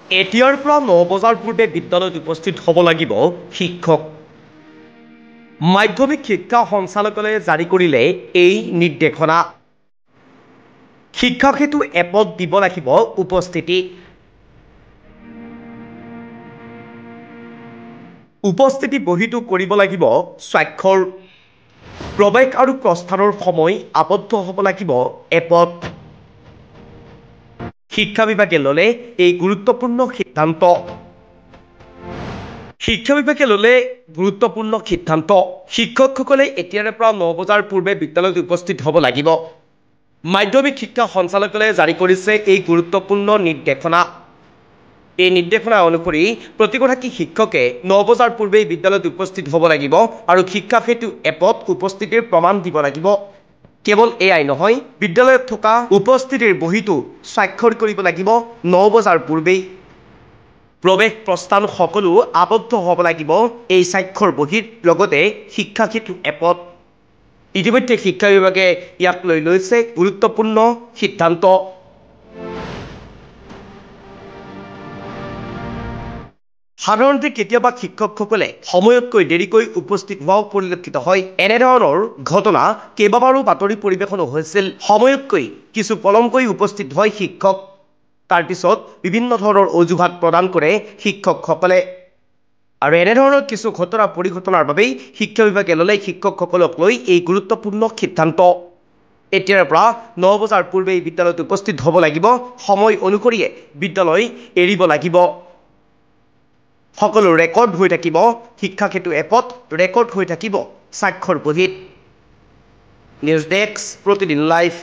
এতিয়াৰ পৰা ৯ বজাৰ পূৰ্বে বিদ্যালয়ত উপস্থিত হ'ব লাগিব শিক্ষক। মাধ্যমিক শিক্ষা সঞ্চালকালয়ে জাৰি কৰিলে এই নিৰ্দেশনা। শিক্ষা সেতু এপত দিব লাগিব উপস্থিতি। উপস্থিতি বহীটো কৰিব লাগিব স্বাক্ষৰ। প্ৰৱেশ আৰু প্ৰস্থানৰ সময় আবদ্ধ হ'ব লাগিব এপত। শিক্ষা বিভাগে ল'লে এই গুৰুত্বপূৰ্ণ সিদ্ধান্ত। শিক্ষকসকলে এতিয়াৰে পৰা ৯ বজাৰ পূৰ্বে বিদ্যালয়ত উপস্থিত হ'ব লাগিব। মাধ্যমিক শিক্ষা সঞ্চালকালয়ে জাৰি কৰিছে এই গুৰুত্বপূৰ্ণ নিৰ্দেশনা। এই নিৰ্দেশনা অনুসৰি প্ৰতিগৰাকী শিক্ষকে ৯ বজাৰ পূৰ্বেই বিদ্যালয়ত উপস্থিত হ'ব লাগিব আৰু শিক্ষা সেতু এপত উপস্থিতিৰ প্ৰমাণ দিব লাগিব। কেৱল এয়াই নহয়, বিদ্যালয়ত থকা উপস্থিতিৰ বহীটো স্বাক্ষৰ কৰিব লাগিব ৯ বজাৰ পূৰ্বেই। প্ৰৱেশ প্ৰস্থান সকলো আবদ্ধ হ'ব লাগিব এই স্বাক্ষৰ বহীৰ লগতে শিক্ষা সেতু এপত। ইতিমধ্যে শিক্ষা বিভাগে ইয়াক লৈ লৈছে গুৰুত্বপূৰ্ণ সিদ্ধান্ত। সাধাৰণতে কেতিয়াবা শিক্ষকসকলে সময়তকৈ দেৰিকৈ উপস্থিত হোৱাও পৰিলক্ষিত হয়। এনেধৰণৰ ঘটনা কেইবাবাৰো বাতৰি পৰিৱেশনো হৈছিল। সময়তকৈ কিছু পলমকৈ উপস্থিত হয় শিক্ষক। তাৰ পিছত বিভিন্ন ধৰণৰ অজুহাত প্ৰদান কৰে শিক্ষকসকলে। আৰু এনেধৰণৰ কিছু ঘটনা পৰিঘটনাৰ বাবেই শিক্ষা বিভাগে ল'লে শিক্ষকসকলক লৈ এই গুৰুত্বপূৰ্ণ সিদ্ধান্ত। এতিয়াৰ পৰা ৯ বজাৰ পূৰ্বেই বিদ্যালয়ত উপস্থিত হ'ব লাগিব, সময় অনুসৰিয়ে বিদ্যালয় এৰিব লাগিব। সকলো ৰেকৰ্ড হৈ থাকিব শিক্ষা সেতু এপত, ৰেকৰ্ড হৈ থাকিব স্বাক্ষৰ বহীত। নিউজ ডেস্ক, প্ৰতিদিন লাইভ।